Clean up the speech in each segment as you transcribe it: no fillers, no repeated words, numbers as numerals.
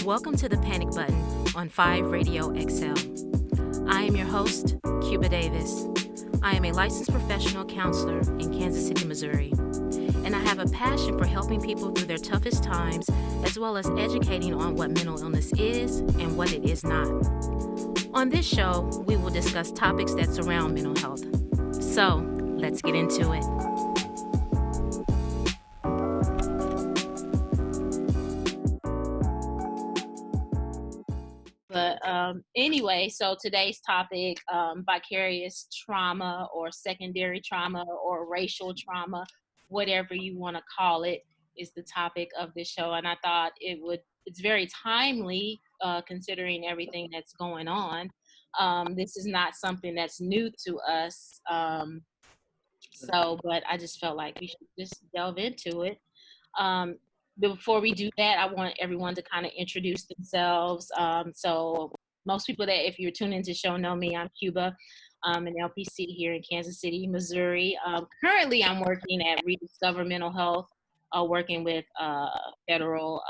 Welcome to the Panic Button on 5 Radio XL. I am your host, Cuba Davis. I am a licensed professional counselor in Kansas City, Missouri, and I have a passion for helping people through their toughest times, as well as educating on what mental illness is and what it is not. On this show, we will discuss topics that surround mental health. So, let's get into it. Anyway, so today's topic, vicarious trauma or secondary trauma or racial trauma, whatever you want to call it, is the topic of this show. And I thought it's very timely considering everything that's going on. This is not something that's new to us. But I just felt like we should just delve into it. Before we do that, I want everyone to kind of introduce themselves. So most people that, if you're tuning into the show, know me. I'm Cuba, an LPC here in Kansas City, Missouri. Currently, I'm working at Rediscover Mental Health, working with federal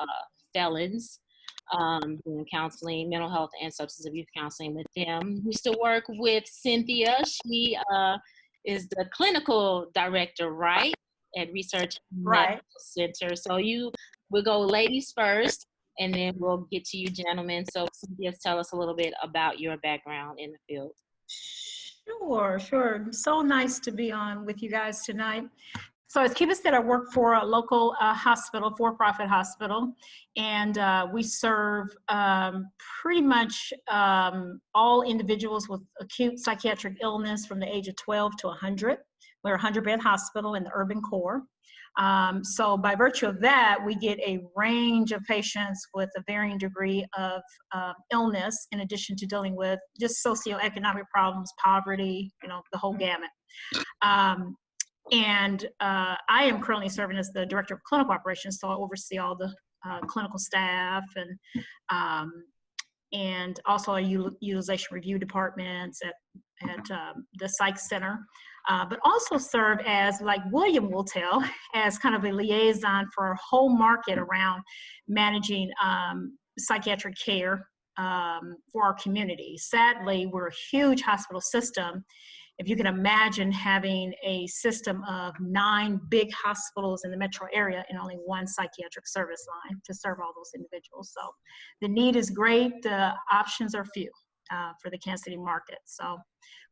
felons, doing counseling, mental health, and substance abuse counseling with them. Used to work with Cynthia. She is the clinical director, right, at Research Medical Center. So we'll go ladies first, and then we'll get to you gentlemen. So Cynthia, tell us a little bit about your background in the field. Sure. So nice to be on with you guys tonight. So as Cuba said, I work for a local hospital, for-profit hospital, and we serve pretty much all individuals with acute psychiatric illness from the age of 12 to 100. We're a 100-bed hospital in the urban core. So by virtue of that, we get a range of patients with a varying degree of illness, in addition to dealing with just socioeconomic problems, poverty, the whole gamut. And I am currently serving as the director of clinical operations, so I oversee all the clinical staff and also our utilization review departments at the psych center, but also serve as, like William will tell, as kind of a liaison for our whole market around managing psychiatric care for our community. Sadly, we're a huge hospital system. If you can imagine having a system of 9 big hospitals in the metro area and only 1 psychiatric service line to serve all those individuals. So the need is great. The options are few for the Kansas City market. So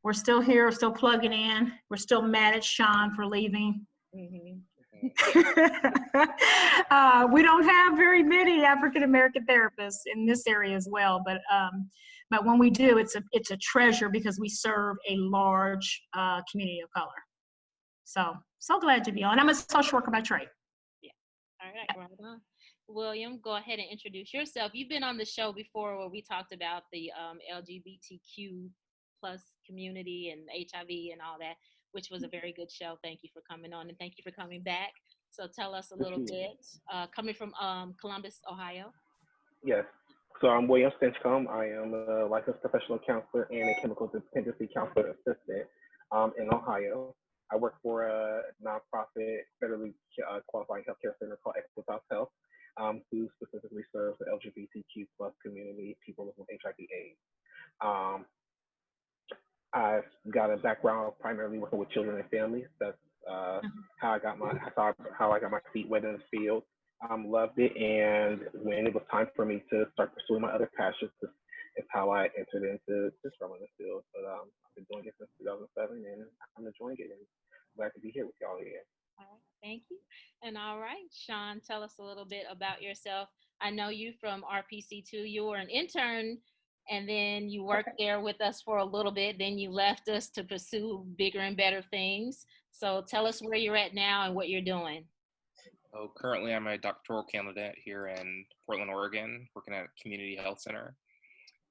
we're still here, we're still plugging in. We're still mad at Sean for leaving. Mm-hmm. We don't have very many African-American therapists in this area as well, but when we do, it's a treasure because we serve a large community of color. So glad to be on. I'm a social worker by trade. Yeah. All right, right on. William, go ahead and introduce yourself. You've been on the show before where we talked about the LGBTQ plus community and HIV and all that, which was a very good show. Thank you for coming on, and thank you for coming back. So tell us a little bit, coming from Columbus, Ohio. Yes. So I'm William Stinchcomb. I am a licensed professional counselor and a chemical dependency counselor assistant in Ohio. I work for a nonprofit, federally qualified healthcare center called Equitas Health, who specifically serves the LGBTQ plus community, people with HIV/AIDS. I've got a background primarily working with children and families. That's how I got my feet wet in the field. Loved it, and when it was time for me to start pursuing my other passions, it's how I entered into this role in the field. But I've been doing it since 2007, and I'm enjoying it, and glad to be here with y'all again. All right, thank you. And all right, Sean, tell us a little bit about yourself. I know you from RPC too. You were an intern, and then you worked there with us for a little bit. Then you left us to pursue bigger and better things. So tell us where you're at now and what you're doing. Oh, currently I'm a doctoral candidate here in Portland, Oregon, working at a community health center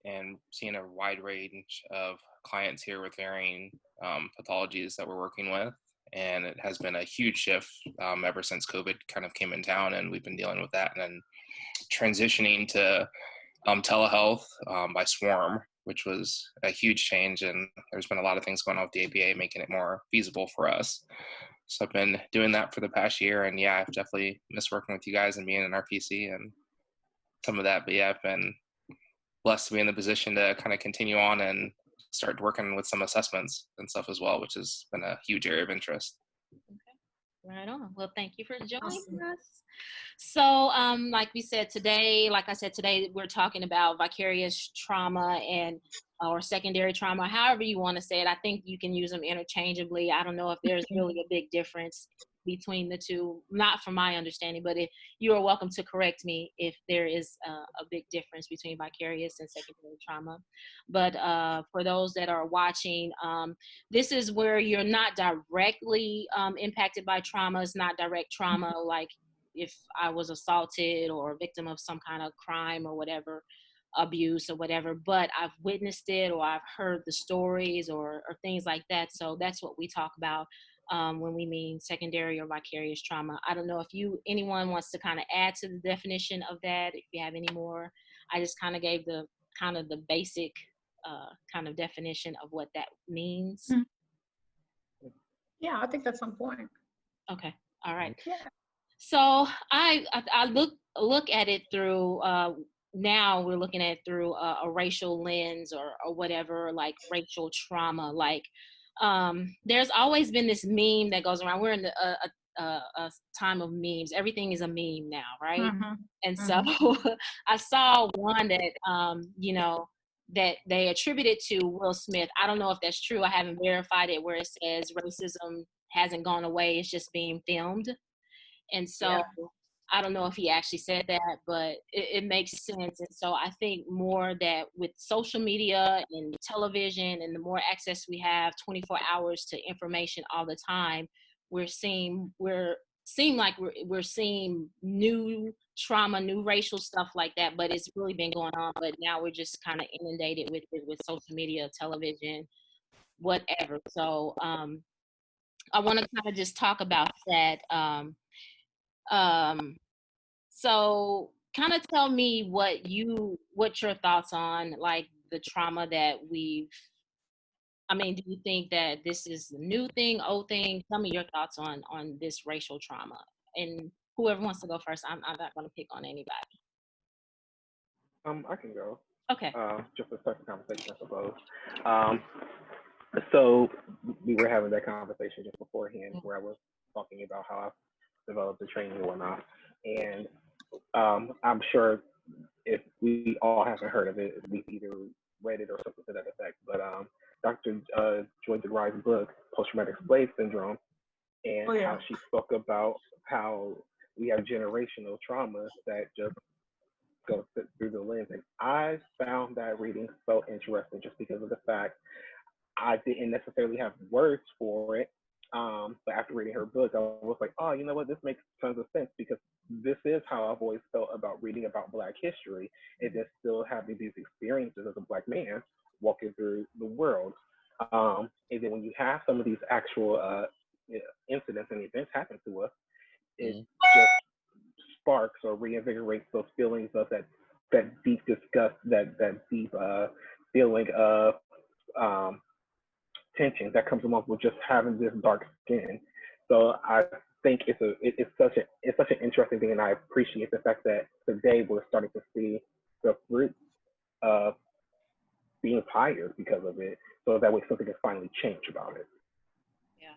and seeing a wide range of clients here with varying pathologies that we're working with. And it has been a huge shift ever since COVID kind of came in town, and we've been dealing with that and then transitioning to telehealth by Swarm, which was a huge change. And there's been a lot of things going on with the ABA, making it more feasible for us. So I've been doing that for the past year, and yeah, I've definitely missed working with you guys and being in RPC, and some of that. But yeah, I've been blessed to be in the position to kind of continue on and start working with some assessments and stuff as well, which has been a huge area of interest. Okay. Right on. Well, thank you for joining Awesome. us. So, like we said today, like I said today, we're talking about vicarious trauma and or secondary trauma, however you want to say it. I think you can use them interchangeably. I don't know if there's really a big difference between the two, not from my understanding, but if you are welcome to correct me if there is a big difference between vicarious and secondary trauma. But for those that are watching, this is where you're not directly impacted by trauma. It's not direct trauma, like if I was assaulted or a victim of some kind of crime or whatever, abuse or whatever, but I've witnessed it or I've heard the stories or things like that. So that's what we talk about when we mean secondary or vicarious trauma. I don't know if anyone wants to kind of add to the definition of that, if you have any more. I just kind of gave the basic kind of definition of what that means. Yeah, I think that's on point. Okay, all right. Yeah. So I look at it through now we're looking at it through a racial lens or whatever, like racial trauma. Like there's always been this meme that goes around. We're in a time of memes. Everything is a meme now, right? Mm-hmm. And so I saw one that that they attributed to Will Smith. I don't know if that's true. I haven't verified it, where it says racism hasn't gone away. It's just being filmed. And so I don't know if he actually said that, but it makes sense. And so I think more that with social media and television and the more access we have 24 hours to information all the time, we're seeing new trauma, new racial stuff like that, but it's really been going on. But now we're just kind of inundated with it, with social media, television, whatever. So I want to kind of just talk about that. So kind of tell me what your thoughts on like the trauma that do you think that this is a new thing, old thing? Tell me your thoughts on this racial trauma. And whoever wants to go first, I'm not going to pick on anybody. I can go. Okay. Just to start the conversation, I suppose. So we were having that conversation just beforehand where I was talking about how I developed the training and whatnot. And I'm sure if we all haven't heard of it, we've either read it or something to that effect. But Dr. Joy DeGruy's book, Post-Traumatic Slave Syndrome, and how she spoke about how we have generational trauma that just goes through the lens. And I found that reading so interesting just because of the fact I didn't necessarily have words for it. But after reading her book, I was like, oh, you know what? This makes tons of sense because this is how I've always felt about reading about Black history and then still having these experiences as a Black man walking through the world. And then when you have some of these actual incidents and events happen to us, it just sparks or reinvigorates those feelings of that deep disgust, that deep feeling of tension that comes along with just having this dark skin. So I think it's such an interesting thing, and I appreciate the fact that today we're starting to see the fruits of being tired because of it, so that way something can finally change about it. Yeah.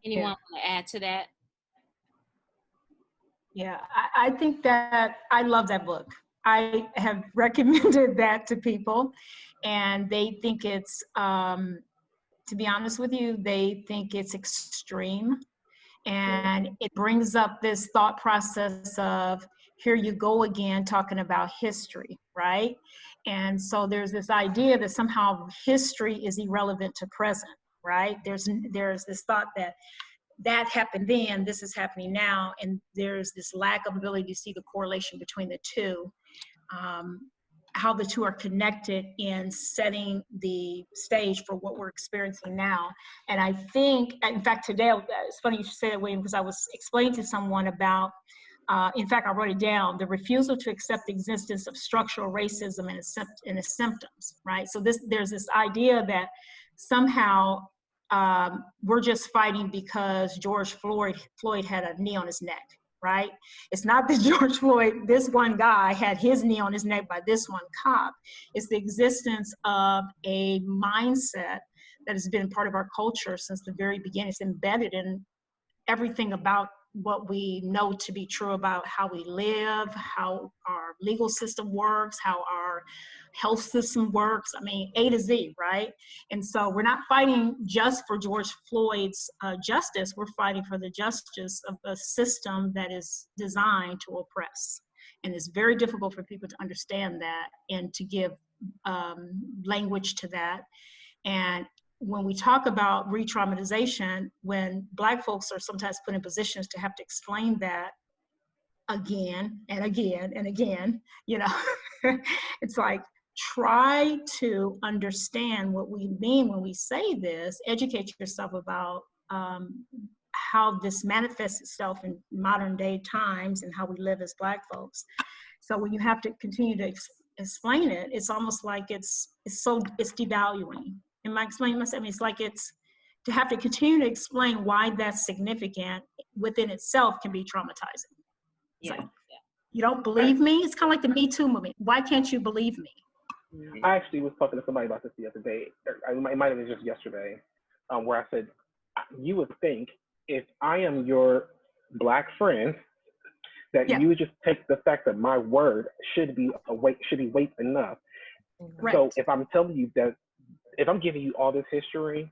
Anyone want to add to that? Yeah, I think that I love that book. I have recommended that to people, and they think it's, to be honest with you, they think it's extreme. And it brings up this thought process of, here you go again, talking about history, right? And so there's this idea that somehow history is irrelevant to present, right? There's this thought that happened then, this is happening now, and there's this lack of ability to see the correlation between the two, how the two are connected in setting the stage for what we're experiencing now. And I think, in fact, today, it's funny you should say that, William, because I was explaining to someone about, in fact, I wrote it down, the refusal to accept the existence of structural racism and its symptoms, right? So there's this idea that somehow we're just fighting because George Floyd had a knee on his neck, right? It's not that George Floyd, this one guy had his knee on his neck by this one cop. It's the existence of a mindset that has been part of our culture since the very beginning. It's embedded in everything about what we know to be true about how we live, how our legal system works, how our health system works. I mean, A to Z, right? And so we're not fighting just for George Floyd's justice. We're fighting for the justice of a system that is designed to oppress. And it's very difficult for people to understand that and to give language to that. And when we talk about re-traumatization, when Black folks are sometimes put in positions to have to explain that again and again and again, you know, it's like, try to understand what we mean when we say this, educate yourself about how this manifests itself in modern day times and how we live as Black folks. So when you have to continue to explain it, it's almost like it's devaluing. Am I explaining myself? I mean, it's like it's to have to continue to explain why that's significant within itself can be traumatizing. Yeah. Like, you don't believe me? It's kind of like the Me Too movement. Why can't you believe me? I actually was talking to somebody about this the other day. It might have been just yesterday, where I said, you would think if I am your Black friend, that you would just take the fact that my word should be weight enough. Right. So if I'm telling you that, if I'm giving you all this history,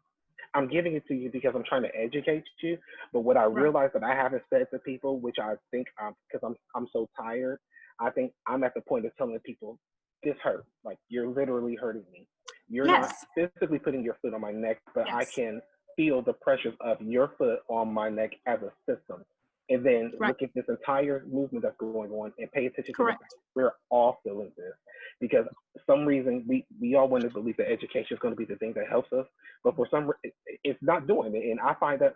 I'm giving it to you because I'm trying to educate you. But what I realize that I haven't said to people, which I think because I'm so tired, I think I'm at the point of telling people, this hurts. Like, you're literally hurting me. You're not physically putting your foot on my neck, but I can feel the pressures of your foot on my neck as a system. And then look at this entire movement that's going on and pay attention to it. We're all feeling this because for some reason we all want to believe that education is going to be the thing that helps us, but for some it's not doing it. And I find that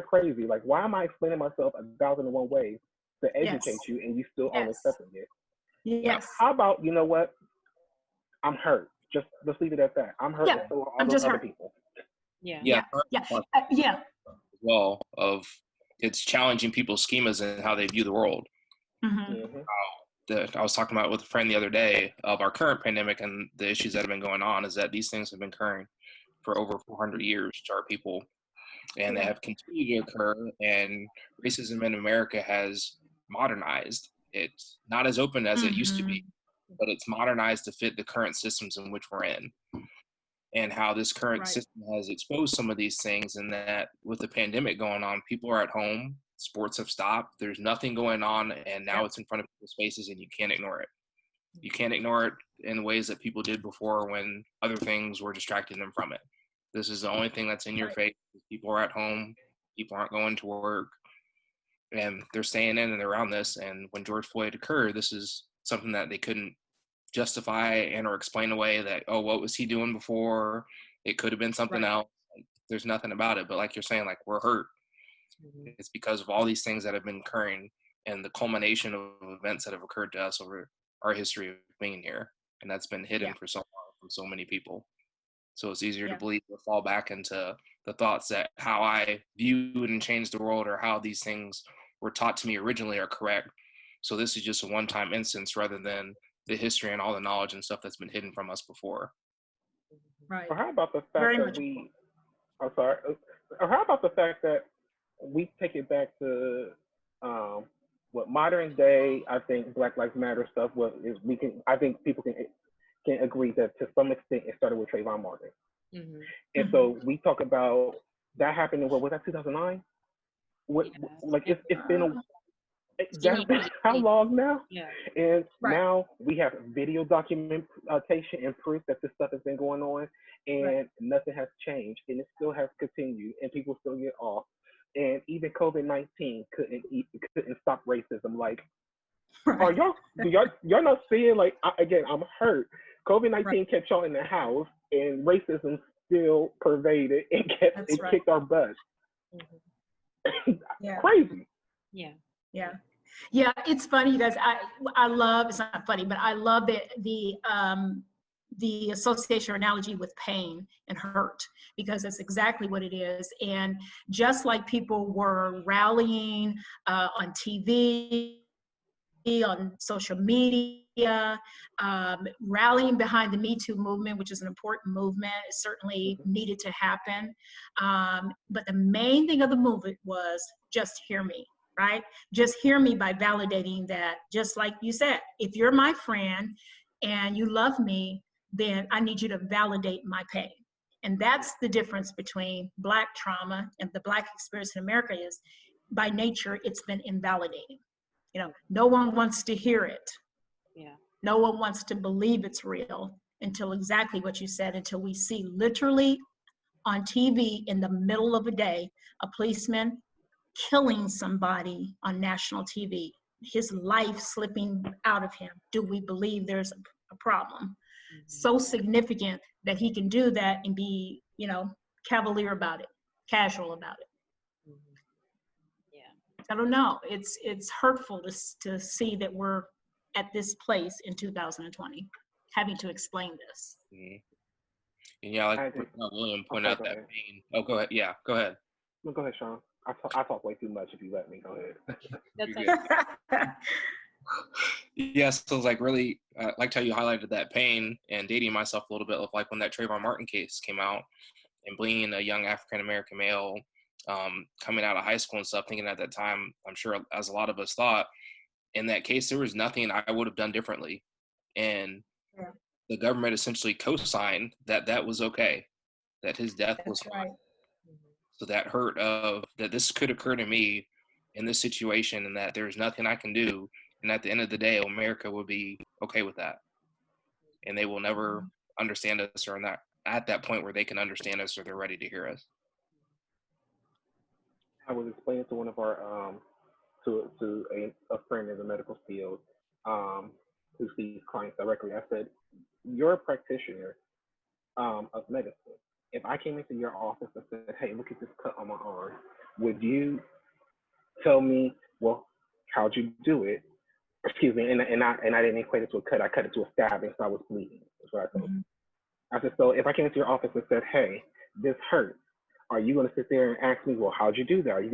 crazy. Like, why am I explaining myself 1,001 ways to educate you and you still aren't accepting it? Yes. How about, you know what? I'm hurt. Just let's leave it at that. I'm hurt. Yeah. So I'm just other hurt. people. Yeah. Well, of it's challenging people's schemas and how they view the world. I was talking about with a friend the other day of our current pandemic and the issues that have been going on is that these things have been occurring for over 400 years to our people, and they have continued to occur, and racism in America has modernized. It's not as open as it used to be, but it's modernized to fit the current systems in which we're in. And how this current system has exposed some of these things, and that with the pandemic going on, people are at home, sports have stopped, there's nothing going on, and now it's in front of people's faces and you can't ignore it. You can't ignore it in ways that people did before when other things were distracting them from it. This is the only thing that's in your face. People are at home, people aren't going to work, and they're staying in and they're around this. And when George Floyd occurred, this is something that they couldn't justify and or explain away that, oh, what was he doing before? It could have been something else. Like, there's nothing about it. But like you're saying, like, we're hurt. It's because of all these things that have been occurring and the culmination of events that have occurred to us over our history of being here. And that's been hidden for so long from so many people. So it's easier to believe or fall back into the thoughts that how I viewed and changed the world or how these things were taught to me originally are correct. So this is just a one-time instance rather than the history and all the knowledge and stuff that's been hidden from us before. Right. Or how about the fact or how about the fact that we take it back to what modern day, I think Black Lives Matter stuff I think people can agree that to some extent it started with Trayvon Martin. And so we talk about that happened in, what was that, 2009? It's been how long now? And now we have video documentation and proof that this stuff has been going on, and nothing has changed, and it still has continued, and people still get off. And even COVID-19 couldn't stop racism. Like, are y'all not seeing? Like, I'm hurt. COVID-19 kept y'all in the house, and racism still pervaded and kicked our butts. Crazy. Yeah, it's funny, you guys. I love, it's not funny, but I love the the association or analogy with pain and hurt, because that's exactly what it is. And just like people were rallying on TV, on social media, rallying behind the Me Too movement, which is an important movement. It certainly needed to happen. But the main thing of the movement was just hear me, right? Just hear me by validating that, just like you said, if you're my friend and you love me, then I need you to validate my pain. And that's the difference between Black trauma and the Black experience in America is, by nature, it's been invalidating. You know, no one wants to hear it. Yeah. No one wants to believe it's real until exactly what you said, until we see literally on TV in the middle of a day, a policeman killing somebody on national TV, his life slipping out of him. Do we believe there's a problem? So significant that he can do that and be, you know, cavalier about it, casual about it. I don't know. It's hurtful to see that we're at this place in 2020, having to explain this. Mm-hmm. And yeah, like William pointed out that pain. Oh, go ahead. Yeah, go ahead. No, go ahead, Sean. I talk way too much. If you let me, go ahead. That's Yes, so like really, I liked how you highlighted that pain, and dating myself a little bit of like when that Trayvon Martin case came out, and being a young African American male, coming out of high school and stuff, thinking at that time, I'm sure as a lot of us thought, in that case, there was nothing I would have done differently. And the government essentially co-signed that that was okay, that his death was fine. Right. So that hurt of that this could occur to me in this situation, and that there's nothing I can do. And at the end of the day, America will be okay with that. And they will never understand us, or not at that point where they can understand us or they're ready to hear us. I was explaining to one of our to a friend in the medical field who sees clients directly. I said, "You're a practitioner of medicine. If I came into your office and said, 'Hey, look at this cut on my arm,' would you tell me, well, how'd you do it?" Excuse me, and I didn't equate it to a cut. I cut it to a stabbing, so I was bleeding. That's what I told him. I said, so if I came into your office and said, "Hey, this hurts," are you going to sit there and ask me, well, how'd you do that? Are you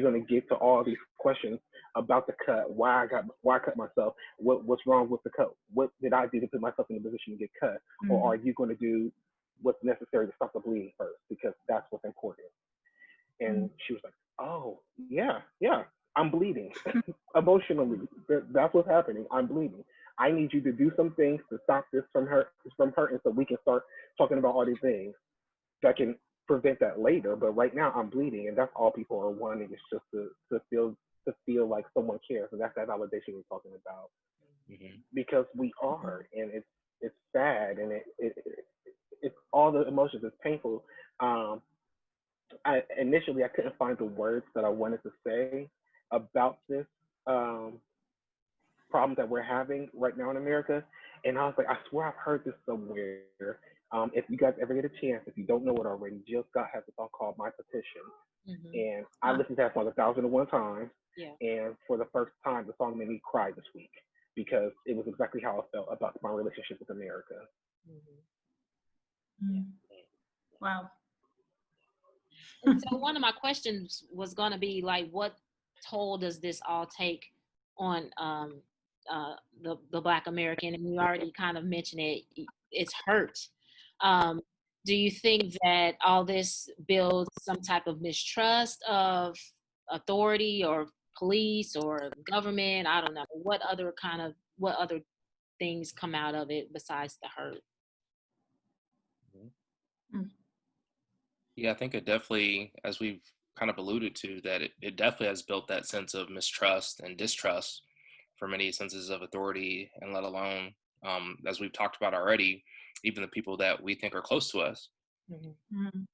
going to get to all these questions about the cut, why I cut myself, what's wrong with the cut, what did I do to put myself in a position to get cut, or are you going to do what's necessary to stop the bleeding first, because that's what's important? And she was like, "Oh, yeah, I'm bleeding emotionally. That's what's happening. I'm bleeding. I need you to do some things to stop this from hurting, so we can start talking about all these things that can prevent that later. But right now, I'm bleeding, and that's all people are wanting, is just to feel like someone cares, and that's that validation we're talking about. Because we are, and it's sad, and it's all the emotions. It's painful. Initially, I couldn't find the words that I wanted to say about this problem that we're having right now in America. And I was like, I swear I've heard this somewhere. If you guys ever get a chance, if you don't know it already, Jill Scott has a song called My Petition. And I listened to that song 1,001 times. Yeah. And for the first time, the song made me cry this week, because it was exactly how I felt about my relationship with America. Wow. And so one of my questions was going to be like, what toll does this all take on the Black American? And we already kind of mentioned it. It's hurt. Do you think that all this builds some type of mistrust of authority or police or government? I don't know. What other things come out of it besides the hurt? Yeah, I think it definitely, as we've kind of alluded to, that it definitely has built that sense of mistrust and distrust for many senses of authority, and let alone, as we've talked about already, even the people that we think are close to us.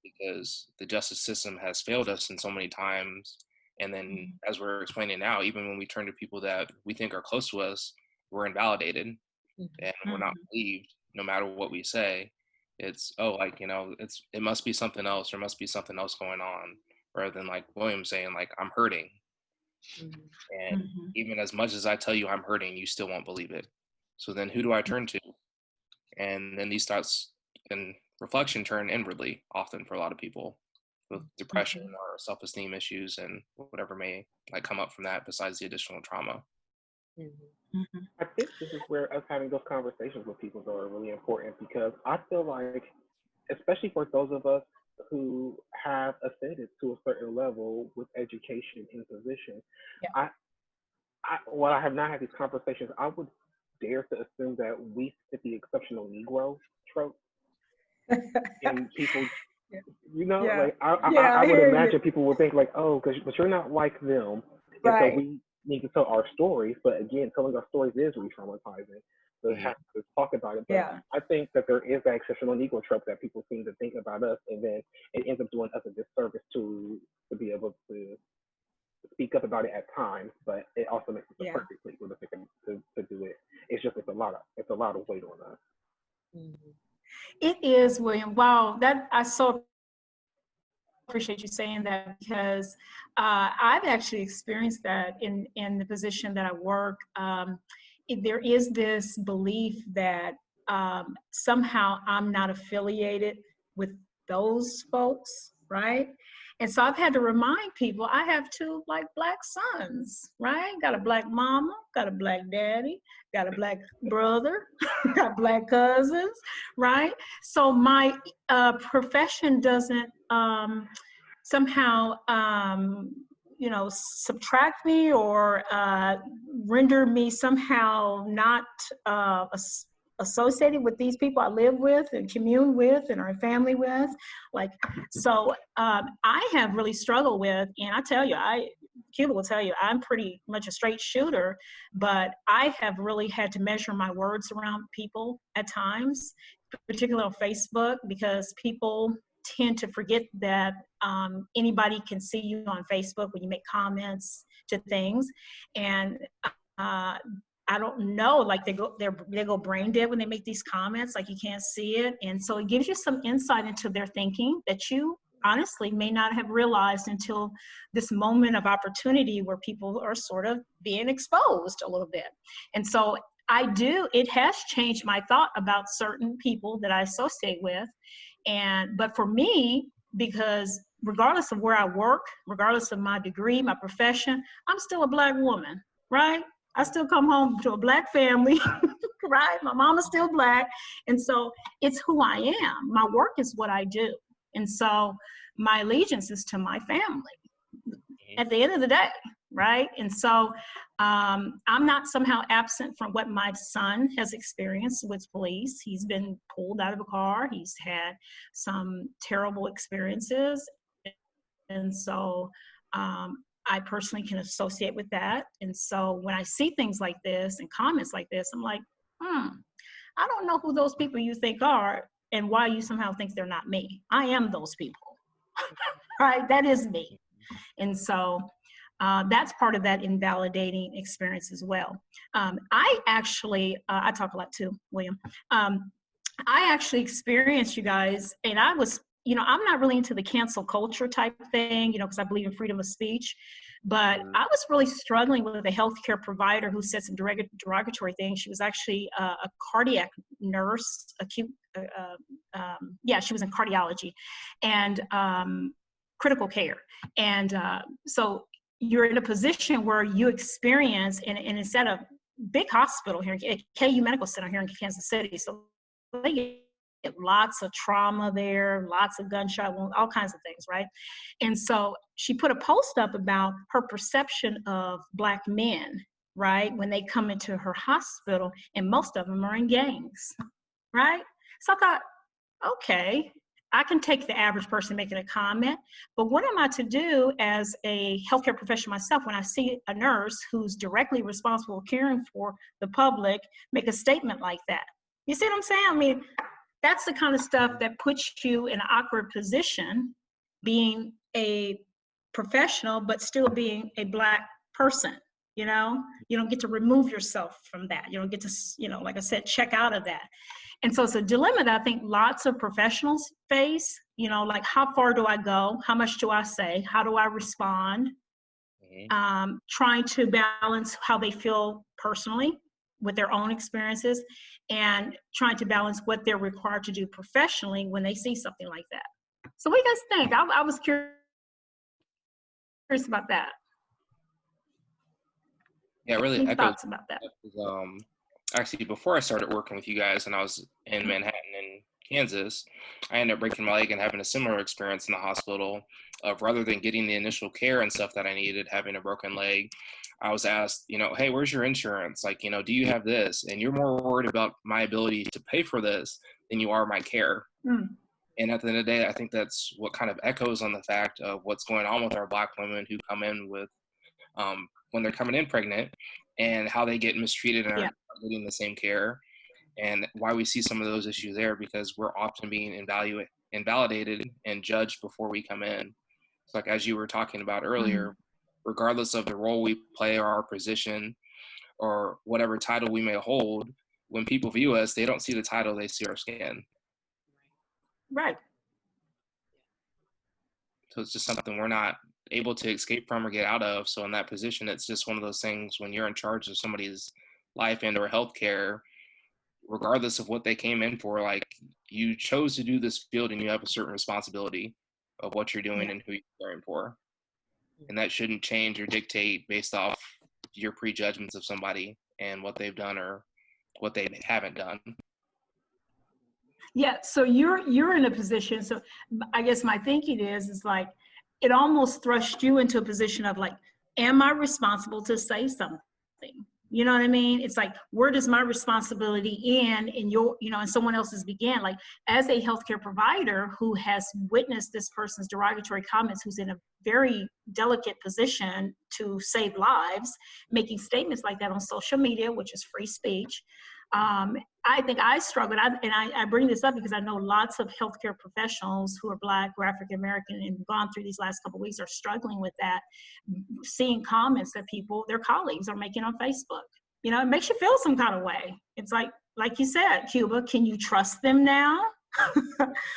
Because the justice system has failed us in so many times. And then, as we're explaining now, even when we turn to people that we think are close to us, we're invalidated and we're not believed, no matter what we say. It's, it must be something else, or must be something else going on, rather than like William saying, like, I'm hurting. And even as much as I tell you I'm hurting, you still won't believe it. So then who do I turn to? And then these thoughts and reflection turn inwardly often for a lot of people with depression or self-esteem issues and whatever may like come up from that besides the additional trauma. I think this is where us having those conversations with people are really important, because I feel like, especially for those of us who have ascended to a certain level with education and position, Yeah. while I have not had these conversations, I would dare to assume that we fit the exceptional Negro trope, and people, Yeah. like Yeah, I I would hear imagine you. people would think like, oh, but you're not like them, and so Right. we need to tell our stories. But again, telling our stories is re-traumatizing. So we have to talk about it. But Yeah. I think that there is that exceptional Negro trope that people seem to think about us, and then it ends up doing us a disservice to be able to speak up about it at times. But it also makes us the Yeah. perfect people to do it. It's just it's a lot of weight on us. It is, William. Wow, that I so appreciate you saying that, because I've actually experienced that in the position that I work. There is this belief that somehow I'm not affiliated with those folks, right? And so I've had to remind people I have two like black sons, right? Got a black mama, got a black daddy, got a black brother, got black cousins, right? So my profession doesn't somehow subtract me or render me somehow not associated with these people I live with and commune with and are family with. I have really struggled with, and I tell you, Cuba will tell you, I'm pretty much a straight shooter, but I have really had to measure my words around people at times, particularly on Facebook, because people tend to forget that anybody can see you on Facebook when you make comments to things. And I don't know, like they go brain dead when they make these comments, like you can't see it. And so it gives you some insight into their thinking that you honestly may not have realized until this moment of opportunity where people are sort of being exposed a little bit. And so it has changed my thought about certain people that I associate with. But for me, because regardless of where I work, regardless of my degree, my profession, I'm still a black woman, right? I still come home to a black family, right? My mama's still black. And so it's who I am. My work is what I do. And so my allegiance is to my family at the end of the day, right? And so I'm not somehow absent from what my son has experienced with police. He's been pulled out of a car. He's had some terrible experiences. And so I personally can associate with that. And so when I see things like this and comments like this, I'm like, I don't know who those people you think are and why you somehow think they're not me. I am those people, right? That is me. And so that's part of that invalidating experience as well. I actually, I talk a lot too, William. I actually experienced, you guys, and I was, I'm not really into the cancel culture type thing, because I believe in freedom of speech. But I was really struggling with a healthcare provider who said some derogatory things. She was actually a cardiac nurse, she was in cardiology and critical care. And so you're in a position where you experience, and it's at a big hospital here, at KU Medical Center here in Kansas City. So they get lots of trauma there, lots of gunshot wounds, all kinds of things, right? And so she put a post up about her perception of Black men, right? When they come into her hospital, and most of them are in gangs, right? So I thought, okay, I can take the average person making a comment, but what am I to do as a healthcare professional myself when I see a nurse who's directly responsible caring for the public make a statement like that? You see what I'm saying? I mean, that's the kind of stuff that puts you in an awkward position, being a professional, but still being a Black person. You don't get to remove yourself from that. You don't get to, like I said, check out of that. And so it's a dilemma that I think lots of professionals face, like how far do I go? How much do I say? How do I respond? Trying to balance how they feel personally with their own experiences and trying to balance what they're required to do professionally when they see something like that. So what do you guys think? I was curious about that. Yeah, really Any echoes. thoughts about that? Actually, before I started working with you guys and I was in Manhattan and Kansas, I ended up breaking my leg and having a similar experience in the hospital of, rather than getting the initial care and stuff that I needed, having a broken leg, I was asked, hey, where's your insurance? Like, do you have this? And you're more worried about my ability to pay for this than you are my care. Mm. And at the end of the day, I think that's what kind of echoes on the fact of what's going on with our Black women who come in with, when they're coming in pregnant, and how they get mistreated and are getting the same care, and why we see some of those issues there, because we're often being invalidated and judged before we come in. It's like, as you were talking about earlier, regardless of the role we play or our position or whatever title we may hold, when people view us, they don't see the title, they see our skin. Right. So it's just something we're not able to escape from or get out of. So in that position, it's just one of those things when you're in charge of somebody's life and or healthcare, regardless of what they came in for, like, you chose to do this field and you have a certain responsibility of what you're doing and who you're caring for. And that shouldn't change or dictate based off your prejudgments of somebody and what they've done or what they haven't done. Yeah, so you're in a position, so I guess my thinking is like, it almost thrusts you into a position of like, am I responsible to say something? You know what I mean? It's like, where does my responsibility end in your, and someone else's begin? Like, as a healthcare provider who has witnessed this person's derogatory comments, who's in a very delicate position to save lives, making statements like that on social media, which is free speech. I think I struggled, and I bring this up because I know lots of healthcare professionals who are Black or African American and gone through these last couple of weeks are struggling with that, seeing comments that their colleagues are making on Facebook. It makes you feel some kind of way. It's like you said, Cuba, can you trust them now?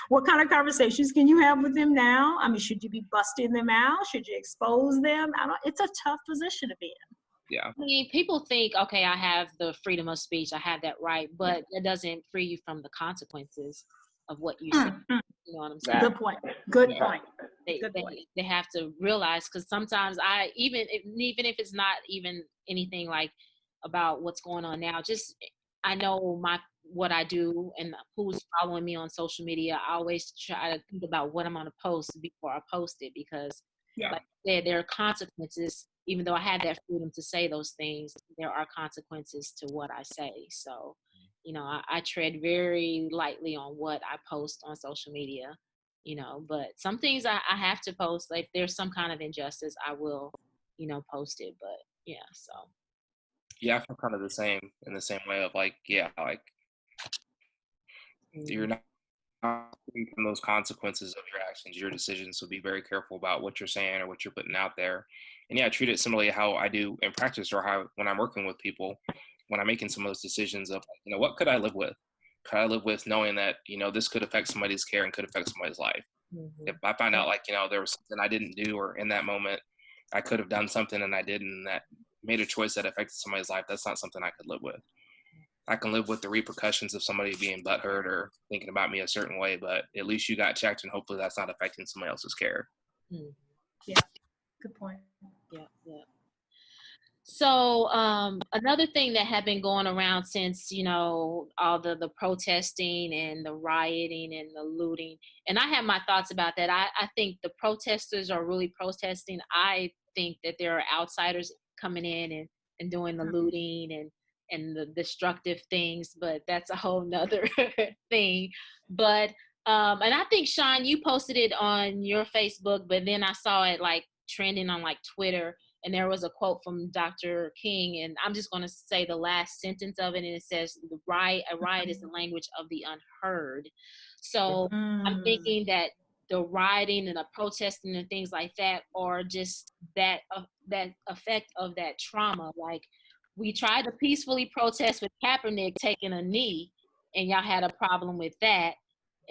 What kind of conversations can you have with them now? I mean, should you be busting them out? Should you expose them? It's a tough position to be in. Yeah. I mean, people think, okay, I have the freedom of speech, I have that right, but it doesn't free you from the consequences of what you say. You know what I'm saying? Good point. Good point. They have to realize, because sometimes even if it's not even anything like about what's going on now, just I know what I do and who's following me on social media. I always try to think about what I'm going to post before I post it, because like I said, there are consequences. Even though I had that freedom to say those things, there are consequences to what I say. So, I tread very lightly on what I post on social media, but some things I have to post. Like, there's some kind of injustice, I will, post it. But yeah, so. Yeah, I feel kind of in the same way of like, you're not free from those consequences of your actions, your decisions. So be very careful about what you're saying or what you're putting out there. And I treat it similarly how I do in practice, or how when I'm working with people, when I'm making some of those decisions of, what could I live with? Could I live with knowing that, this could affect somebody's care and could affect somebody's life? Mm-hmm. If I find out like, there was something I didn't do, or in that moment I could have done something and I didn't, and that made a choice that affected somebody's life, that's not something I could live with. I can live with the repercussions of somebody being butthurt or thinking about me a certain way, but at least you got checked, and hopefully that's not affecting somebody else's care. Yeah, good point. Yeah. So another thing that had been going around since, all the protesting and the rioting and the looting, and I have my thoughts about that. I think the protesters are really protesting. I think that there are outsiders coming in and doing the looting and the destructive things, but that's a whole nother thing. But and I think, Sean, you posted it on your Facebook, but then I saw it like trending on like Twitter, and there was a quote from Dr. King, and I'm just going to say the last sentence of it, and it says, a riot is the language of the unheard. So I'm thinking that the rioting and the protesting and things like that are just that effect of that trauma. Like, we tried to peacefully protest with Kaepernick taking a knee, and y'all had a problem with that.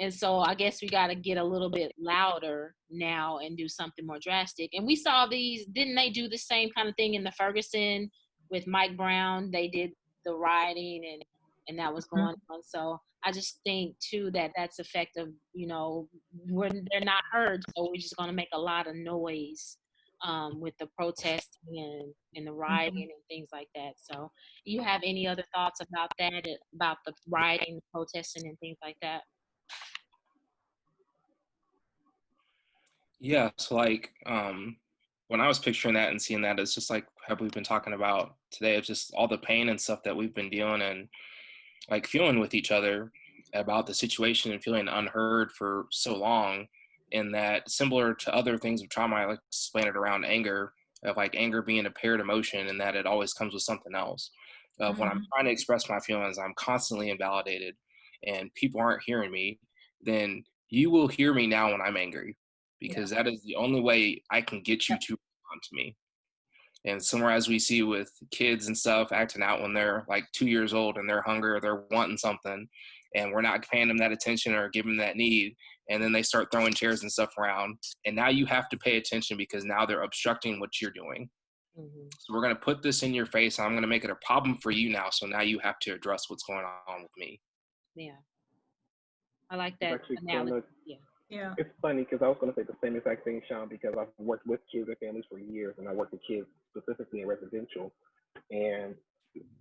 And so I guess we got to get a little bit louder now and do something more drastic. And we saw didn't they do the same kind of thing in the Ferguson with Mike Brown? They did the rioting and that was going on. So I just think too that that's effective. When they're not heard, so we're just going to make a lot of noise with the protesting and the rioting and things like that. So, do you have any other thoughts about that, about the rioting, the protesting, and things like that? Yeah, so like when I was picturing that and seeing that, it's just like how we've been talking about today. It's just all the pain and stuff that we've been dealing and like feeling with each other about the situation and feeling unheard for so long. And that similar to other things of trauma, I like to explain it around anger, of like anger being a paired emotion and that it always comes with something else. When I'm trying to express my feelings, I'm constantly invalidated and people aren't hearing me, then you will hear me now when I'm angry, because that is the only way I can get you to respond to me. And somewhere as we see with kids and stuff acting out when they're like 2 years old and they're hungry or they're wanting something and we're not paying them that attention or giving them that need. And then they start throwing chairs and stuff around. And now you have to pay attention because now they're obstructing what you're doing. So we're going to put this in your face and I'm going to make it a problem for you now. So now you have to address what's going on with me. Yeah. I like that It's analogy. Yeah. It's funny because I was going to say the same exact thing, Sean, because I've worked with kids and families for years, and I worked with kids specifically in residential, and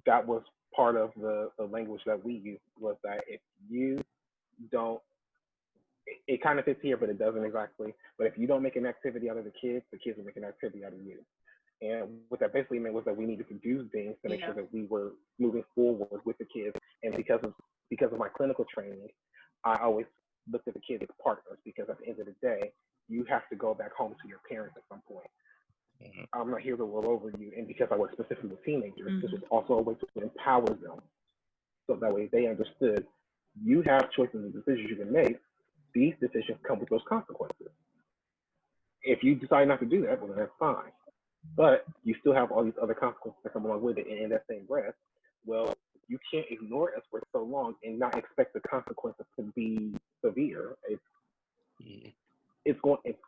that was part of the language that we used, was that if you don't, it kind of fits here, but it doesn't exactly. But if you don't make an activity out of the kids will make an activity out of you. And what that basically meant was that we needed to do things to make sure that we were moving forward with the kids. And because of my clinical training, I always looked at the kids as partners, because at the end of the day, you have to go back home to your parents at some point. I'm not here to roll over you. And because I work specifically with teenagers, this was also a way to empower them. So that way they understood you have choices and decisions you can make. These decisions come with those consequences. If you decide not to do that, well, then that's fine. But you still have all these other consequences that come along with it. And in that same breath, well, you can't ignore us for so long and not expect the consequences to be severe. It's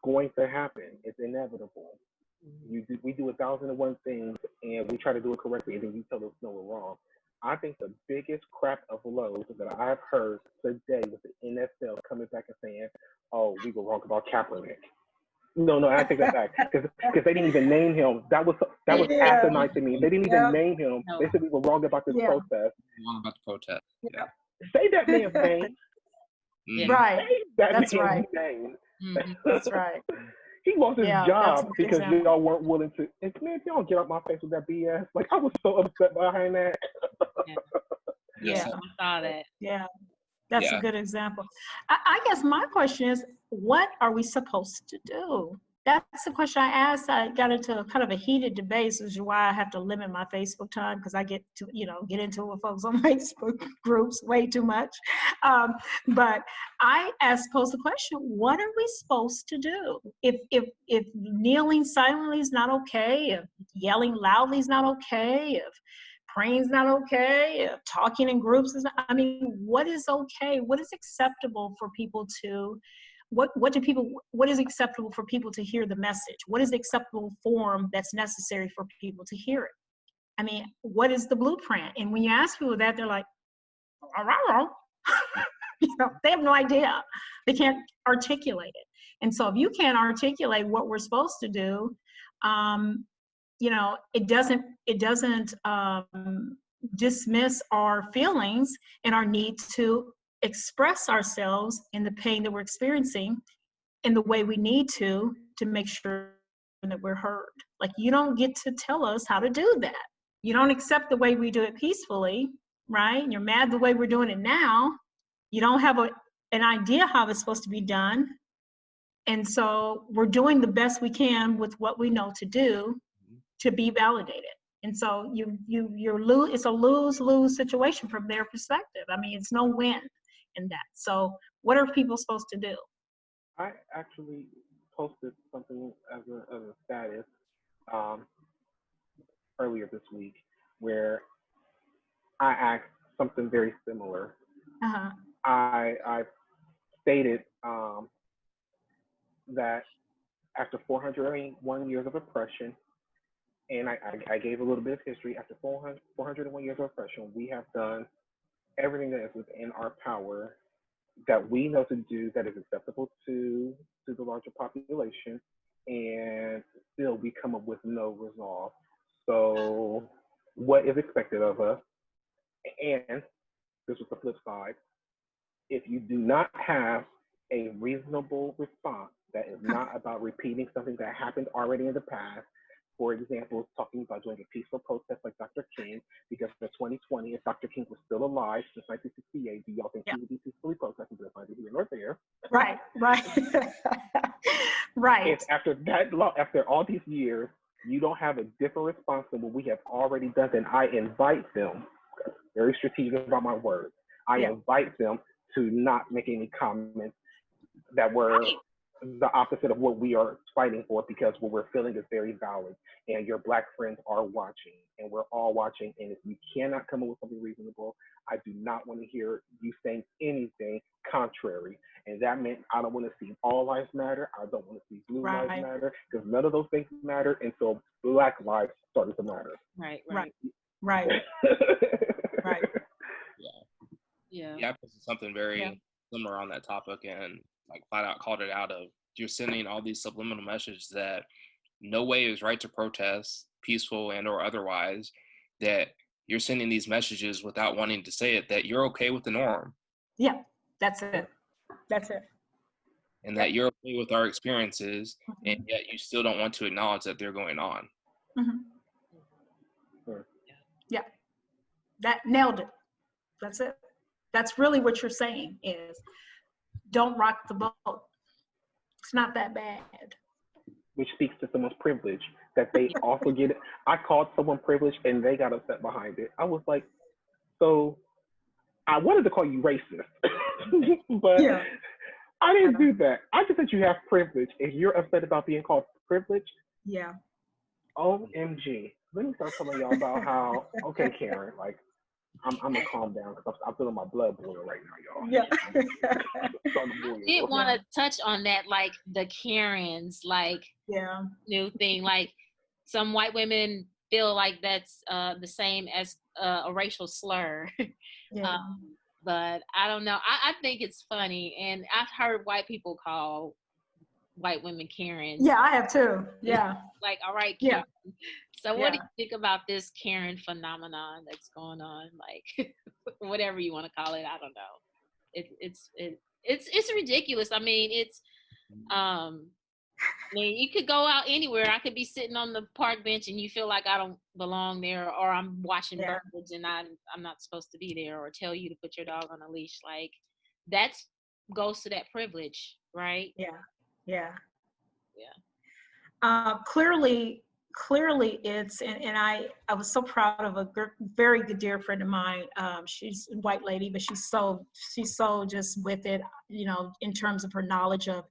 going to happen. It's inevitable. We do 1,001 things and we try to do it correctly, and then you tell us no, we're wrong. I think the biggest crack of lows that I've heard today with the NFL coming back and saying, "Oh, we were wrong about Kaepernick." No, I take that back, because they didn't even name him. That was asinine to me. They didn't even name him. They said we were wrong about this protest. Wrong about the protest. Yeah. Say that man's name. Right. Say that That's man's right. name. That's right. He lost his job because example. y'all weren't willing to. And man, y'all get out my face with that BS. Like, I was so upset behind that. I saw that. Yeah. That's a good example. I guess my question is, what are we supposed to do? That's the question I asked. I got into kind of a heated debate, which is why I have to limit my Facebook time, because I get to, get into it with folks on Facebook groups way too much. But I posed the question, what are we supposed to do? If kneeling silently is not okay, if yelling loudly is not okay, if praying's not okay, if talking in groups is not, what is okay? What is acceptable for people to, what is acceptable for people to hear the message? What is the acceptable form that's necessary for people to hear it? What is the blueprint? And when you ask people that, they're like, they have no idea. They can't articulate it. And so if you can't articulate what we're supposed to do, it doesn't dismiss our feelings and our need to express ourselves in the pain that we're experiencing in the way we need to make sure that we're heard. Like, you don't get to tell us how to do that. You don't accept the way we do it peacefully, right? You're mad the way we're doing it now. You don't have an idea how it's supposed to be done. And so we're doing the best we can with what we know to do to be validated. And so it's a lose-lose situation from their perspective. It's no win in that. So what are people supposed to do? I actually posted something as a status earlier this week where I asked something very similar. I stated that after 401 years of oppression, And I gave a little bit of history. After 401 years of oppression, we have done everything that is within our power that we know to do that is acceptable to the larger population, and still we come up with no resolve. So, what is expected of us? And this was the flip side. If you do not have a reasonable response that is not about repeating something that happened already in the past, for example, talking about doing a peaceful protest like Dr. King, because in 2020, if Dr. King was still alive since 1968, do y'all think he would be peacefully protesting? But it's neither here nor there. Right, right, right. If after that long, after all these years, you don't have a different response than what we have already done, then I invite them, very strategic about my words, I invite them to not make any comments that were the opposite of what we are fighting for, because what we're feeling is very valid, and your Black friends are watching, and we're all watching. And if you cannot come up with something reasonable, I do not want to hear you saying anything contrary. And that meant I don't want to see all lives matter. I don't want to see blue lives matter, because none of those things matter until Black lives started to matter. Right. Right. Right. Yeah, I posted something very similar on that topic, and like flat out called it out of, you're sending all these subliminal messages that no way is right to protest, peaceful and or otherwise, that you're sending these messages without wanting to say it, that you're okay with the norm. Yeah, that's it. That's it. And that you're okay with our experiences, and yet you still don't want to acknowledge that they're going on. Yeah, that nailed it. That's it. That's really what you're saying is, don't rock the boat. It's not that bad. Which speaks to someone's privilege, that they also get it. I called someone privileged and they got upset behind it. I was like, so I wanted to call you racist, but I didn't do that. I just said you have privilege. If you're upset about being called privileged, OMG. Let me start telling y'all about how, okay, Karen, like, I'm gonna calm down because I'm feeling my blood boil right now, y'all. I did want to touch on that, like the Karens, like new thing. Like some white women feel like that's the same as a racial slur. But I don't know. I think it's funny, and I've heard white people call white women Karens. Yeah, I have too. Yeah. Like, all right, Karen. So what do you think about this Karen phenomenon that's going on? Like, whatever you want to call it, I don't know. It's ridiculous. I mean, I mean, you could go out anywhere. I could be sitting on the park bench and you feel like I don't belong there, or I'm watching birds and I'm not supposed to be there, or tell you to put your dog on a leash. Like, that goes to that privilege, right? Yeah. Clearly it's, and I was so proud of a very good dear friend of mine. She's a white lady, but she's so just with it, you know, in terms of her knowledge of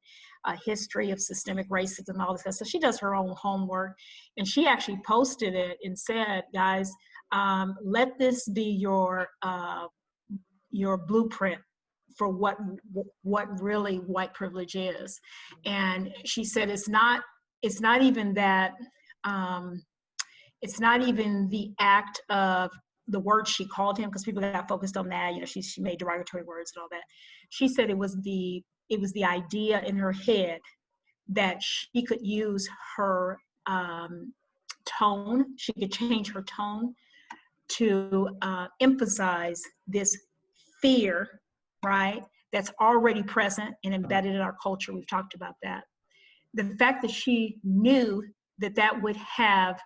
history of systemic racism and all this stuff. So she does her own homework, and she actually posted it and said, guys, let this be your blueprint for what really white privilege is. And she said it's not even that. It's not even the act of the word she called him, because people got focused on that. You know, she made derogatory words and all that. She said it was the idea in her head that she could use her tone. She could change her tone to emphasize this fear, right? That's already present and embedded in our culture. We've talked about that. The fact that she knew that would have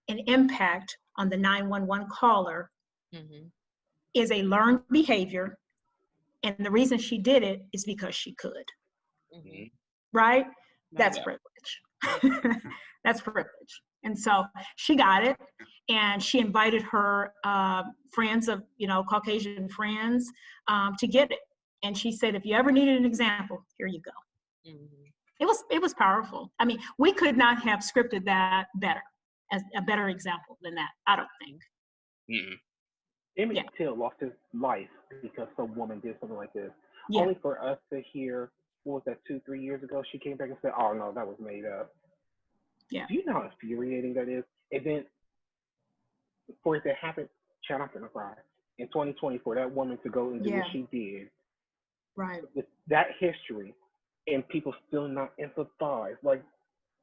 an impact on the 911 caller is a learned behavior. And the reason she did it is because she could. Right? That's privilege. That's privilege. And so she got it, and she invited her friends of, you know, Caucasian friends to get it. And she said, if you ever needed an example, here you go. It was powerful. I mean, we could not have scripted that better, as a better example than that, I don't think. Emmett Till lost his life because some woman did something like this. Only for us to hear, what was that, 2-3 years ago, she came back and said, oh no, that was made up. Do you know how infuriating that is? And then for it to happen, Chad, I'm gonna cry. In 2020, for that woman to go and do what Yeah. she did, Right. with that history, and people still not empathize. Like,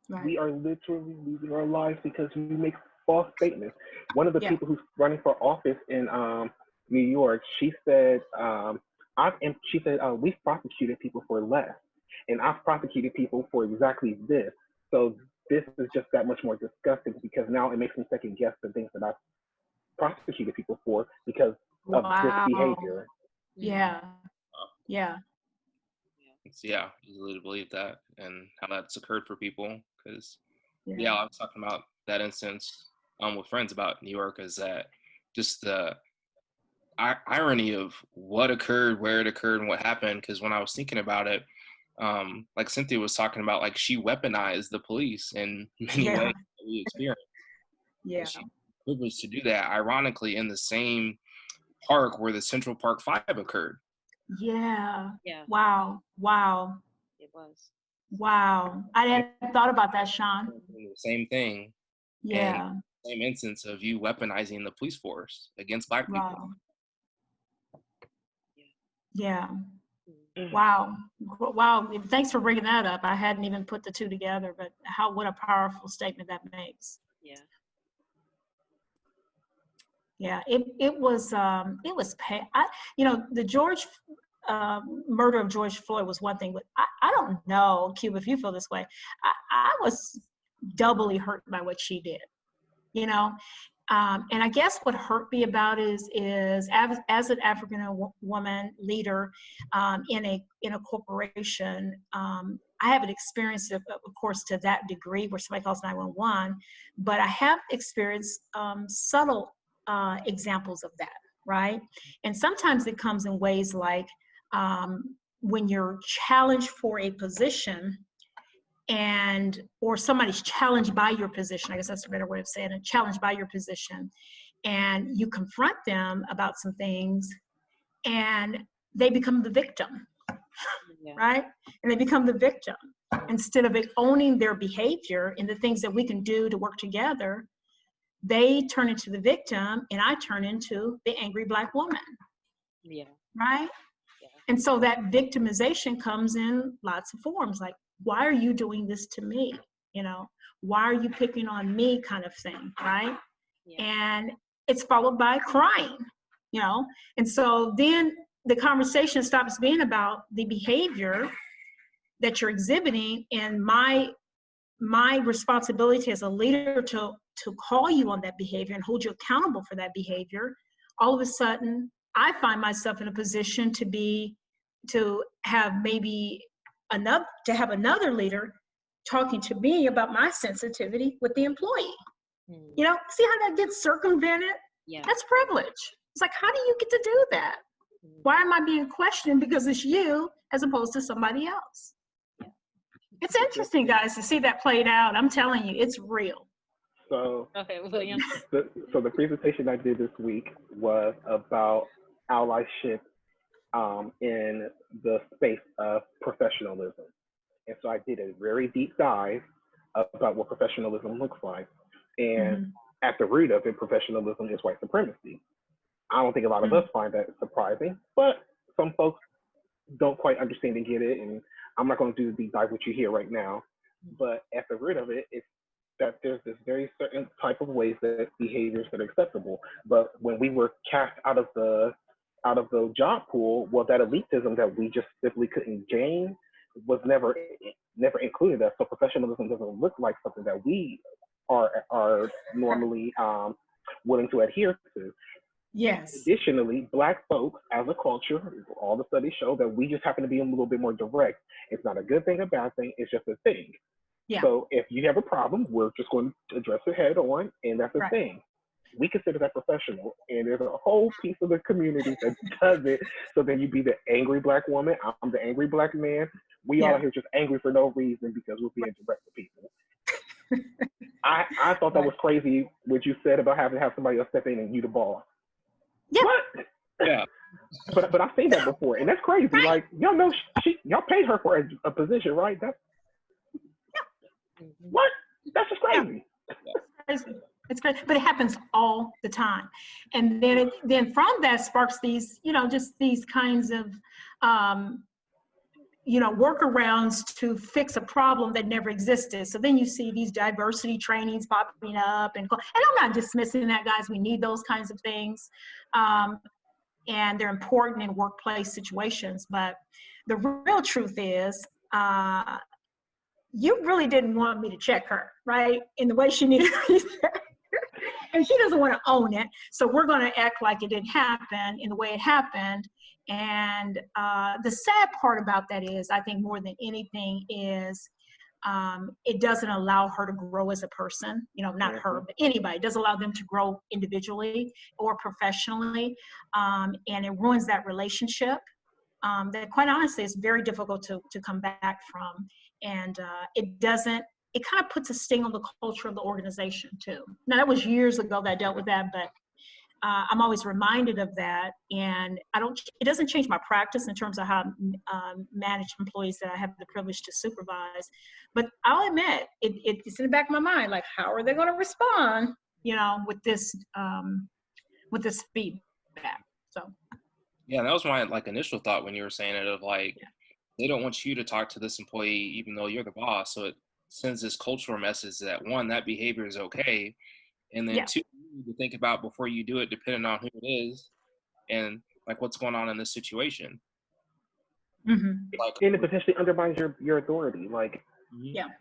Right. we are literally losing our lives because we make false statements. One of the Yeah. people who's running for office in New York, she said, we've prosecuted people for less, and I've prosecuted people for exactly this. So this is just that much more disgusting because now it makes me second guess the things that I've prosecuted people for because of this Wow. behavior. Yeah. Yeah. It's easily to believe that and how that's occurred for people. Because Yeah. I was talking about that instance with friends about New York, is that just the irony of what occurred, where it occurred, and what happened. Because when I was thinking about it, like Cynthia was talking about, like she weaponized the police in many Yeah. ways that we experienced. Yeah. She was privileged to do that, ironically, in the same park where the Central Park 5 occurred. Yeah. Yeah, Wow. Wow. it was. Wow. I hadn't thought about that, Sean. The same thing, Yeah. same instance of you weaponizing the police force against Black people. Wow. Yeah. Mm. Wow. Wow. Thanks for bringing that up. I hadn't even put the two together, but what a powerful statement that makes. Yeah. Yeah. It was the murder of George Floyd was one thing, but I don't know, Cuba, if you feel this way. I was doubly hurt by what she did, you know? And I guess what hurt me about is as an African woman leader in a corporation, I haven't experienced it, of course, to that degree where somebody calls 911, but I have experienced subtle examples of that, right? And sometimes it comes in ways like when you're challenged for a position or somebody's challenged by your position, I guess that's a better way of saying it, challenged by your position, and you confront them about some things and they become the victim, right? And they become the victim. Instead of owning their behavior and the things that we can do to work together, they turn into the victim and I turn into the angry Black woman. Yeah. Right? Yeah. And so that victimization comes in lots of forms, like, why are you doing this to me? You know, why are you picking on me, kind of thing, right? Yeah. And it's followed by crying, you know? And so then the conversation stops being about the behavior that you're exhibiting and my responsibility as a leader to call you on that behavior and hold you accountable for that behavior. All of a sudden, I find myself in a position to have another leader talking to me about my sensitivity with the employee. You know, see how that gets circumvented? Yeah. That's privilege. It's like, how do you get to do that? Why am I being questioned because it's you as opposed to somebody else? It's interesting, guys, to see that played out. I'm telling you, it's real. So, okay, William. So the presentation I did this week was about allyship in the space of professionalism. And so I did a very deep dive about what professionalism looks like. And at the root of it, professionalism is white supremacy. I don't think a lot of us find that surprising, but some folks don't quite understand and get it. And I'm not going to do the deep dive with you here right now. But at the root of it, it's that there's this very certain type of ways that behaviors that are acceptable. But when we were cast out of the job pool, well, that elitism that we just simply couldn't gain was never included us. So professionalism doesn't look like something that we are normally willing to adhere to. Yes. Additionally, Black folks as a culture, all the studies show that we just happen to be a little bit more direct. It's not a good thing, a bad thing, it's just a thing. Yeah. So if you have a problem, we're just going to address it head on, and that's a thing. We consider that professional, and there's a whole piece of the community that does it. So then you be the angry Black woman, I'm the angry Black man. We all are here just angry for no reason because we're being direct to people. I thought that was crazy what you said about having to have somebody else step in and you the boss. Yeah. What? Yeah. But I've seen that before, and that's crazy. Right. Like, y'all know y'all paid her for a position, right? That's what? That's just crazy. Crazy. It's great, but it happens all the time. And then from that sparks these, just these kinds of, workarounds to fix a problem that never existed. So then you see these diversity trainings popping up, and I'm not dismissing that, guys. We need those kinds of things. And they're important in workplace situations. But the real truth is, you really didn't want me to check her, right? In the way she needed to be checked. And she doesn't want to own it. So we're going to act like it didn't happen in the way it happened. And the sad part about that is, I think more than anything is, it doesn't allow her to grow as a person, not her, but anybody. It doesn't allow them to grow individually or professionally. And it ruins that relationship that, quite honestly, is very difficult to come back from. And it kind of puts a sting on the culture of the organization too. Now, that was years ago that I dealt with that, but I'm always reminded of that. And it doesn't change my practice in terms of how I manage employees that I have the privilege to supervise. But I'll admit, it's in the back of my mind, like, how are they going to respond, with this feedback? So. Yeah, that was my initial thought when you were saying it, of they don't want you to talk to this employee even though you're the boss. So it sends this cultural message that, one, that behavior is okay, and then two, you need to think about before you do it, depending on who it is and what's going on in this situation. Mm-hmm. And it potentially undermines your authority.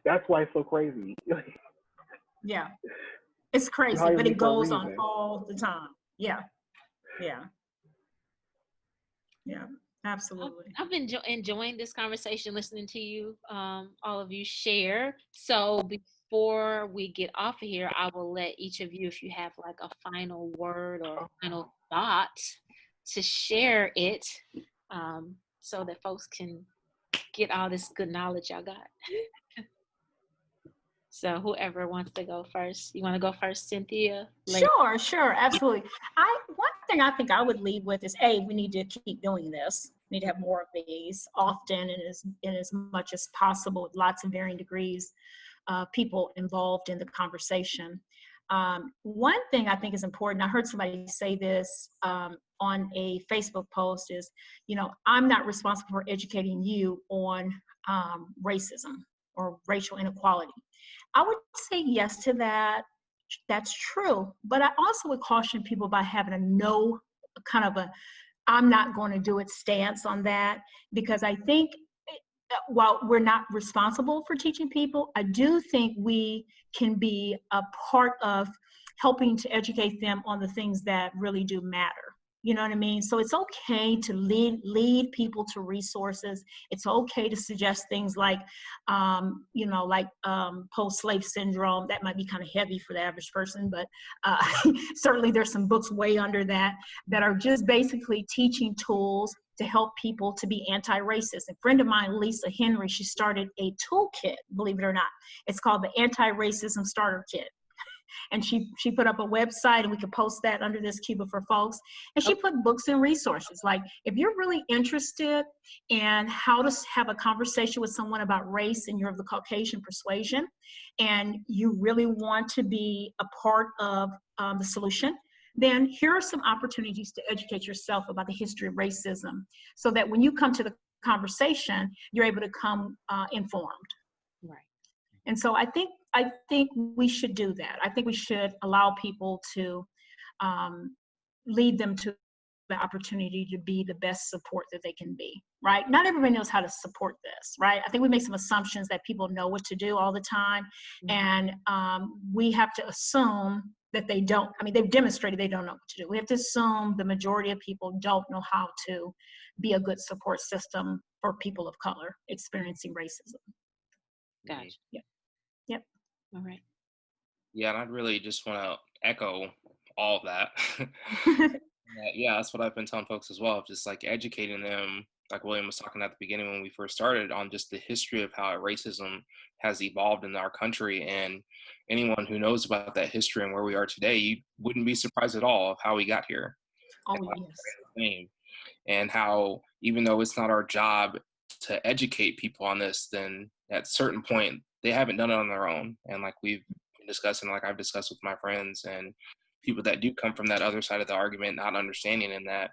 That's why it's so crazy. Yeah, it's crazy, but it goes on all the time. Yeah. Absolutely. I've been enjoying this conversation, listening to you, all of you share. So before we get off of here, I will let each of you, if you have a final word or a final thought, to share it, so that folks can get all this good knowledge y'all got. So whoever wants to go first. You want to go first, Cynthia? Sure, absolutely. One thing I think I would lead with is, we need to keep doing this. We need to have more of these often and as much as possible, with lots of varying degrees of people involved in the conversation. One thing I think is important, I heard somebody say this on a Facebook post, is, I'm not responsible for educating you on racism or racial inequality. I would say yes to that. That's true. But I also would caution people by having I'm not going to do it stance on that, because I think while we're not responsible for teaching people, I do think we can be a part of helping to educate them on the things that really do matter. You know what I mean? So it's okay to lead people to resources. It's okay to suggest things like post-slave syndrome. That might be kind of heavy for the average person, but certainly there's some books way under that are just basically teaching tools to help people to be anti-racist. A friend of mine, Lisa Henry, she started a toolkit, believe it or not. It's called the Anti-Racism Starter Kit. And she put up a website, and we could post that under this Cuba for folks. And she put books and resources. Like, if you're really interested in how to have a conversation with someone about race and you're of the Caucasian persuasion, and you really want to be a part of the solution, then here are some opportunities to educate yourself about the history of racism, so that when you come to the conversation, you're able to come informed. Right. And so I think we should do that. I think we should allow people to lead them to the opportunity to be the best support that they can be, right? Not everybody knows how to support this, right? I think we make some assumptions that people know what to do all the time. And we have to assume that they don't. I mean, they've demonstrated they don't know what to do. We have to assume the majority of people don't know how to be a good support system for people of color experiencing racism. Gotcha. Yep. All right. Yeah, and I'd really just want to echo all of that. Yeah, that's what I've been telling folks as well, just educating them, like William was talking at the beginning when we first started, on just the history of how racism has evolved in our country. And anyone who knows about that history and where we are today, you wouldn't be surprised at all of how we got here. Oh, yes. And how, even though it's not our job to educate people on this, then at a certain point, they haven't done it on their own. And we've been discussing, like I've discussed with my friends and people that do come from that other side of the argument, not understanding, in that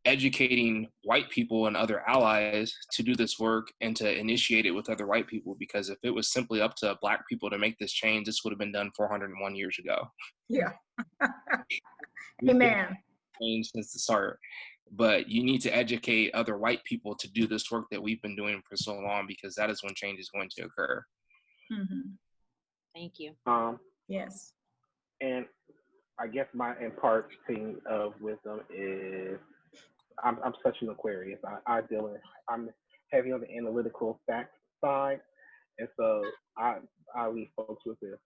educating white people and other allies to do this work and to initiate it with other white people, because if it was simply up to black people to make this change, this would have been done 401 years ago. Yeah. We've been Amen. changed since the start, but you need to educate other white people to do this work that we've been doing for so long, because that is when change is going to occur. Mm-hmm. Thank you. Yes. And I guess my imparting of wisdom is I'm such an Aquarius. I'm heavy on the analytical fact side, and so I leave folks with this.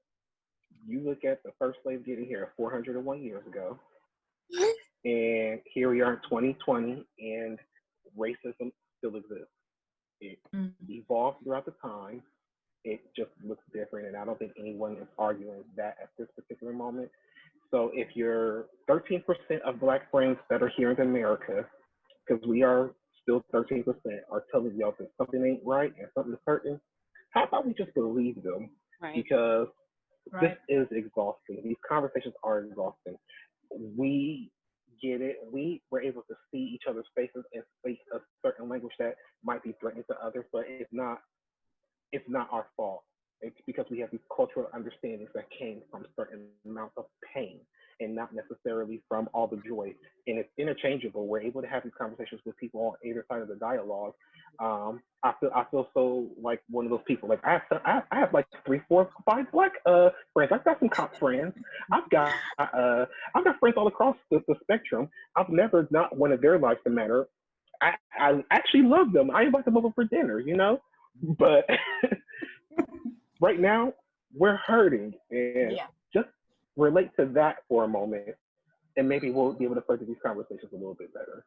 You look at the first slave getting here 401 years ago, and here we are in 2020, and racism still exists. It evolved throughout the time. It just looks different, and I don't think anyone is arguing that at this particular moment. So if you're 13% of Black friends that are here in America, because we are still 13%, are telling y'all that something ain't right and something is certain, how about we just believe them? Right. Because this Right. is exhausting. These conversations are exhausting. We get it. We were able to see each other's faces and speak a certain language that might be threatening to others, but it's not our fault. It's because we have these cultural understandings that came from certain amounts of pain and not necessarily from all the joy. And it's interchangeable. We're able to have these conversations with people on either side of the dialogue. I feel so like one of those people. Like I have like 3, 4, 5 Black friends. I've got some cop friends. I've got friends all across the spectrum. I've never not wanted their lives to matter. I actually love them. I invite them over for dinner, you know? But right now, we're hurting. And Yeah. just relate to that for a moment, and maybe we'll be able to further these conversations a little bit better.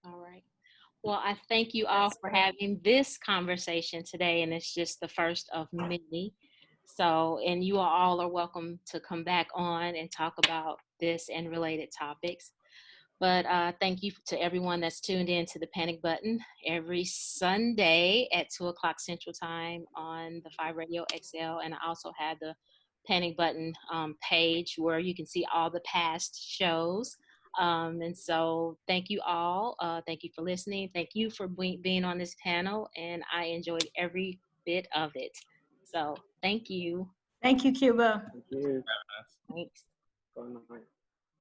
All right. Well, I thank you all for having this conversation today, and it's just the first of many. So, and you all are welcome to come back on and talk about this and related topics. But thank you to everyone that's tuned in to the Panic Button every Sunday at 2 o'clock Central Time on the 5 Radio XL. And I also have the Panic Button page where you can see all the past shows. And so thank you all. Thank you for listening. Thank you for being on this panel. And I enjoyed every bit of it. So thank you. Thank you, Cuba. Thank you. Thanks. Good night.